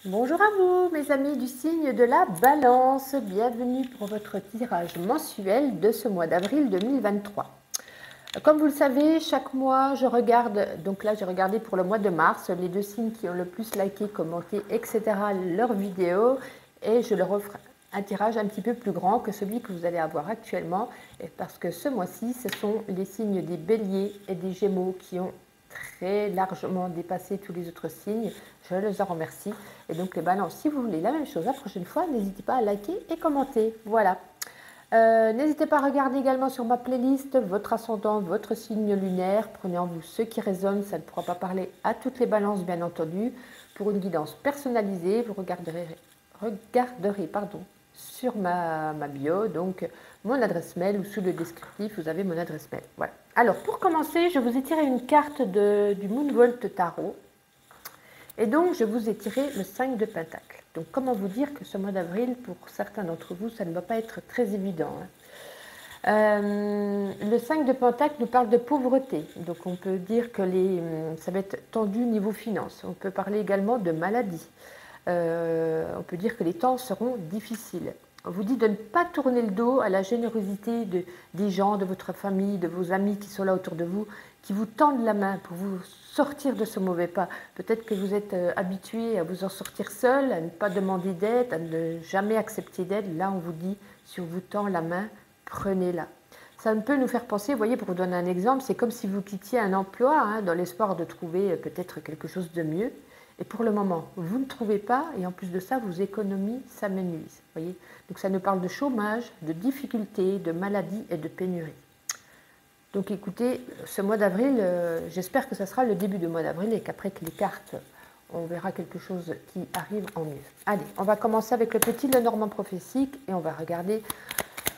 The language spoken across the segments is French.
Bonjour à vous, mes amis du signe de la Balance. Bienvenue pour votre tirage mensuel de ce mois d'avril 2023. Comme vous le savez, chaque mois, je regarde, donc là j'ai regardé pour le mois de mars, les deux signes qui ont le plus liké, commenté, etc. leurs vidéos, et je leur offre un tirage un petit peu plus grand que celui que vous allez avoir actuellement, parce que ce mois-ci, ce sont les signes des béliers et des gémeaux qui ont très largement dépassé tous les autres signes. Je les en remercie. Et donc les balances, si vous voulez la même chose la prochaine fois, n'hésitez pas à liker et commenter. Voilà. N'hésitez pas à regarder également sur ma playlist votre ascendant, votre signe lunaire. Prenez en vous ce qui résonne, ça ne pourra pas parler à toutes les balances bien entendu. Pour une guidance personnalisée, vous regarderez sur ma bio, donc mon adresse mail ou sous le descriptif, vous avez mon adresse mail. Voilà. Alors pour commencer, je vous ai tiré une carte du Moonvolt Tarot. Et donc, je vous ai tiré le 5 de Pentacle. Donc, comment vous dire que ce mois d'avril, pour certains d'entre vous, ça ne va pas être très évident. Le 5 de Pentacle nous parle de pauvreté. Donc, on peut dire que ça va être tendu niveau finance. On peut parler également de maladie. On peut dire que les temps seront difficiles. On vous dit de ne pas tourner le dos à la générosité des gens, de votre famille, de vos amis qui sont là autour de vous, qui vous tendent la main pour vous sortir de ce mauvais pas. Peut-être que vous êtes habitué à vous en sortir seul, à ne pas demander d'aide, à ne jamais accepter d'aide. Là, on vous dit, si on vous tend la main, prenez-la. Ça peut nous faire penser, vous voyez, pour vous donner un exemple, c'est comme si vous quittiez un emploi dans l'espoir de trouver peut-être quelque chose de mieux. Et pour le moment, vous ne trouvez pas, et en plus de ça, vos économies s'amenuisent. Voyez, donc ça nous parle de chômage, de difficultés, de maladies et de pénuries. Donc écoutez, ce mois d'avril, j'espère que ça sera le début du mois d'avril et qu'après que les cartes, on verra quelque chose qui arrive en mieux. Allez, on va commencer avec le petit Lenormand prophétique et on va regarder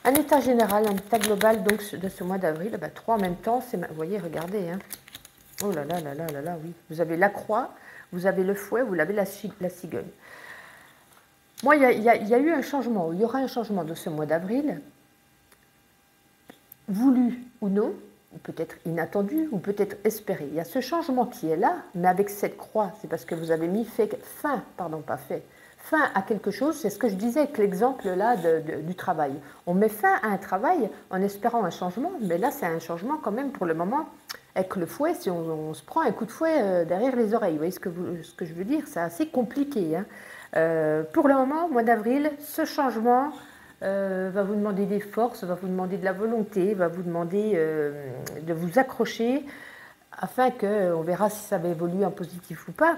un état général, un état global donc, de ce mois d'avril. Ben, 3 en même temps, vous voyez, regardez. Hein. Oh là là là là là là, oui. Vous avez la croix, vous avez le fouet, vous avez la cigogne. Moi, il y a eu un changement, il y aura un changement de ce mois d'avril, voulu ou non, ou peut-être inattendu, ou peut-être espéré. Il y a ce changement qui est là, mais avec cette croix, c'est parce que vous avez mis fin à quelque chose. C'est ce que je disais avec l'exemple là du travail. On met fin à un travail en espérant un changement, mais là, c'est un changement quand même pour le moment. Avec le fouet, si on se prend un coup de fouet derrière les oreilles, vous voyez ce que je veux dire, c'est assez compliqué. Hein. Pour le moment, mois d'avril, ce changement va vous demander des forces, va vous demander de la volonté, va vous demander de vous accrocher afin qu'on verra si ça va évoluer en positif ou pas.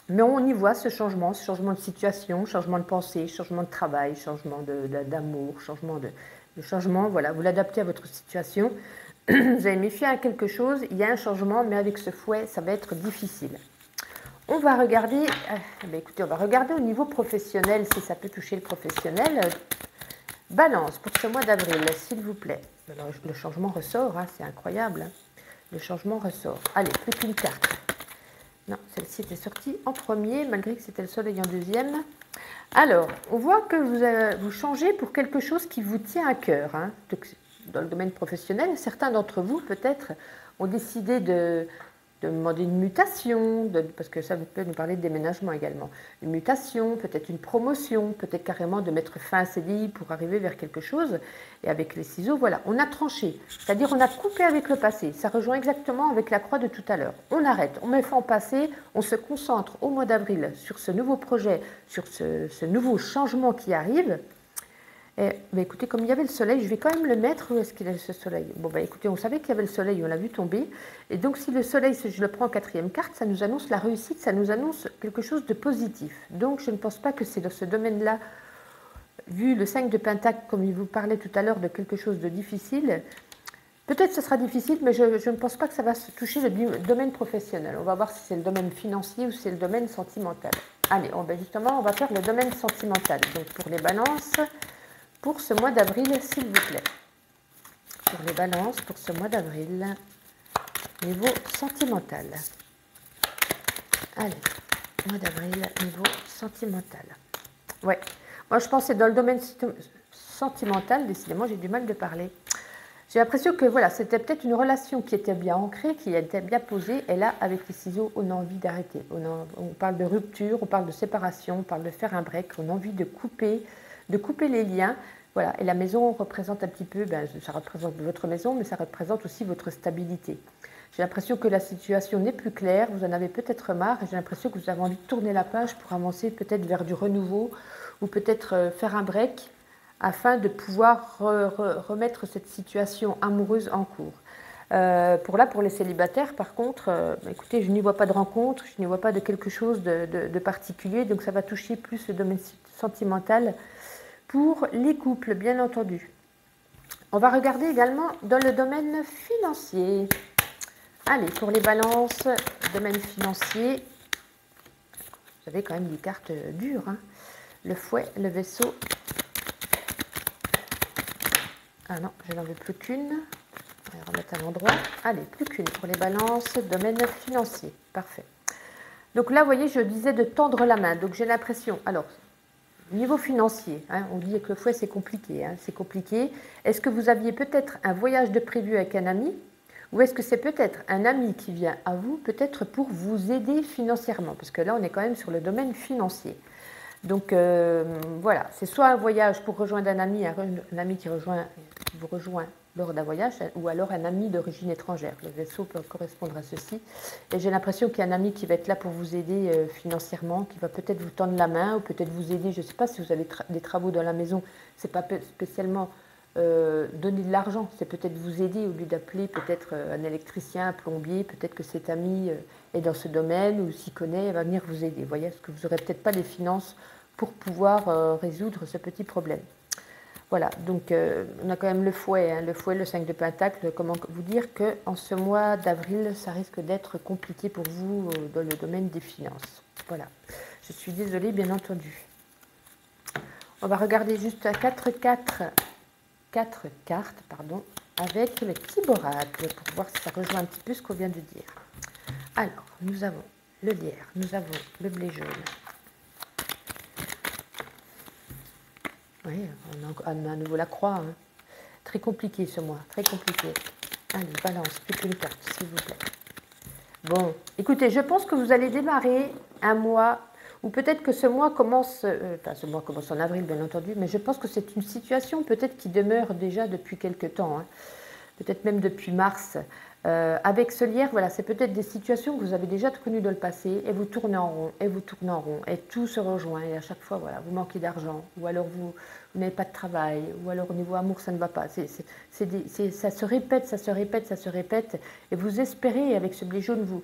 Mais on y voit ce changement de situation, changement de pensée, changement de travail, changement d'amour, changement, voilà, vous l'adaptez à votre situation. Vous avez méfié à quelque chose, il y a un changement, mais avec ce fouet, ça va être difficile. On va regarder, écoutez, on va regarder au niveau professionnel, si ça peut toucher le professionnel. Balance, pour ce mois d'avril, s'il vous plaît. Alors, le changement ressort, hein, c'est incroyable. Hein. Le changement ressort. Allez, plus qu'une carte. Non, celle-ci était sortie en premier, malgré que c'était le soleil en deuxième. Alors, on voit que vous changez pour quelque chose qui vous tient à cœur. Hein. Dans le domaine professionnel, certains d'entre vous, peut-être, ont décidé de demander une mutation, parce que ça peut nous parler de déménagement également. Une mutation, peut-être une promotion, peut-être carrément de mettre fin à CDI pour arriver vers quelque chose. Et avec les ciseaux, voilà, on a tranché. C'est-à-dire on a coupé avec le passé. Ça rejoint exactement avec la croix de tout à l'heure. On arrête, on met fin au passé, on se concentre au mois d'avril sur ce nouveau projet, sur ce nouveau changement qui arrive. Écoutez, comme il y avait le soleil, je vais quand même le mettre. Où est-ce qu'il est ce soleil? Bon, écoutez, on savait qu'il y avait le soleil, on l'a vu tomber. Et donc, si le soleil, je le prends en 4e carte, ça nous annonce la réussite, ça nous annonce quelque chose de positif. Donc, je ne pense pas que c'est dans ce domaine-là, vu le 5 de Pentacle, comme il vous parlait tout à l'heure, de quelque chose de difficile. Peut-être que ce sera difficile, mais je ne pense pas que ça va toucher le domaine professionnel. On va voir si c'est le domaine financier ou si c'est le domaine sentimental. Allez, justement, on va faire le domaine sentimental. Donc, pour les balances... Pour ce mois d'avril, s'il vous plaît. Pour les balances, pour ce mois d'avril, niveau sentimental. Allez, mois d'avril, niveau sentimental. Ouais, moi je pense que dans le domaine sentimental, décidément j'ai du mal de parler. J'ai l'impression que voilà, c'était peut-être une relation qui était bien ancrée, qui était bien posée, et là, avec les ciseaux, on a envie d'arrêter. On parle de rupture, on parle de séparation, on parle de faire un break, on a envie de couper les liens. Voilà, et la maison représente un petit peu, ça représente votre maison, mais ça représente aussi votre stabilité. J'ai l'impression que la situation n'est plus claire, vous en avez peut-être marre, et j'ai l'impression que vous avez envie de tourner la page pour avancer peut-être vers du renouveau, ou peut-être faire un break, afin de pouvoir remettre cette situation amoureuse en cours. Pour les célibataires, par contre, écoutez, je n'y vois pas de rencontre, je n'y vois pas de quelque chose de particulier, donc ça va toucher plus le domaine sentimental pour les couples, bien entendu. On va regarder également dans le domaine financier. Allez, pour les balances, domaine financier, vous avez quand même des cartes dures, hein. Le fouet, le vaisseau. Ah non, je n'en veux plus qu'une. On va remettre à l'endroit. Allez, plus qu'une pour les balances, domaine financier. Parfait. Donc là, vous voyez, je disais de tendre la main. Donc j'ai l'impression, alors, niveau financier, hein, on dit que le fouet, c'est compliqué. Hein, c'est compliqué. Est-ce que vous aviez peut-être un voyage de prévu avec un ami? Ou est-ce que c'est peut-être un ami qui vient à vous, peut-être pour vous aider financièrement? Parce que là, on est quand même sur le domaine financier. Donc voilà, c'est soit un voyage pour rejoindre un ami qui vous rejoint lors d'un voyage, ou alors un ami d'origine étrangère. Le vaisseau peut correspondre à ceci. Et j'ai l'impression qu'il y a un ami qui va être là pour vous aider financièrement, qui va peut-être vous tendre la main, ou peut-être vous aider, je ne sais pas si vous avez des travaux dans la maison, ce n'est pas spécialement donner de l'argent, c'est peut-être vous aider au lieu d'appeler peut-être un électricien, un plombier, peut-être que cet ami est dans ce domaine ou s'y connaît, va venir vous aider. Vous voyez, parce que vous n'aurez peut-être pas les finances pour pouvoir résoudre ce petit problème. Voilà, donc on a quand même le fouet, hein, le 5 de Pentacle. Comment vous dire qu'en ce mois d'avril, ça risque d'être compliqué pour vous dans le domaine des finances. Voilà, je suis désolée, bien entendu. On va regarder juste à 4 cartes, pardon, avec le Kiboracle pour voir si ça rejoint un petit peu ce qu'on vient de dire. Alors, nous avons le lierre, nous avons le blé jaune. Oui, on a à nouveau la croix. Hein. Très compliqué ce mois, très compliqué. Allez, balance, plus qu'une carte, s'il vous plaît. Bon, écoutez, je pense que vous allez démarrer un mois, ou peut-être que ce mois commence, ce mois commence en avril, bien entendu, mais je pense que c'est une situation peut-être qui demeure déjà depuis quelque temps, hein, peut-être même depuis mars. Avec ce lierre, voilà, c'est peut-être des situations que vous avez déjà connues dans le passé, et vous tournez en rond, et vous tournez en rond, et tout se rejoint, et à chaque fois, voilà, vous manquez d'argent, ou alors vous n'avez pas de travail, ou alors au niveau amour, ça ne va pas. Ça se répète, ça se répète, ça se répète, et vous espérez, avec ce blé jaune, vous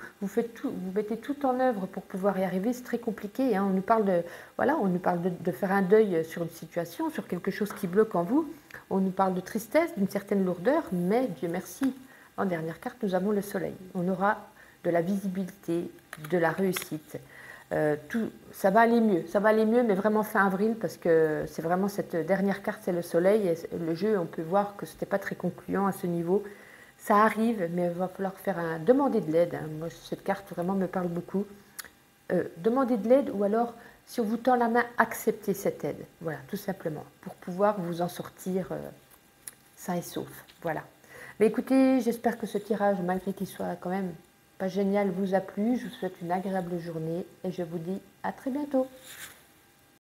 mettez tout en œuvre pour pouvoir y arriver, c'est très compliqué. Hein. On nous parle de faire un deuil sur une situation, sur quelque chose qui bloque en vous, on nous parle de tristesse, d'une certaine lourdeur, mais Dieu merci. En dernière carte, nous avons le soleil. On aura de la visibilité, de la réussite. Ça va aller mieux, mais vraiment fin avril, parce que c'est vraiment cette dernière carte, c'est le soleil. Et le jeu, on peut voir que ce n'était pas très concluant à ce niveau. Ça arrive, mais il va falloir demander de l'aide. Hein. Moi, cette carte vraiment me parle beaucoup. Demander de l'aide, ou alors, si on vous tend la main, acceptez cette aide. Voilà, tout simplement, pour pouvoir vous en sortir sain et sauf. Voilà. Mais écoutez, j'espère que ce tirage, malgré qu'il soit quand même pas génial, vous a plu. Je vous souhaite une agréable journée et je vous dis à très bientôt.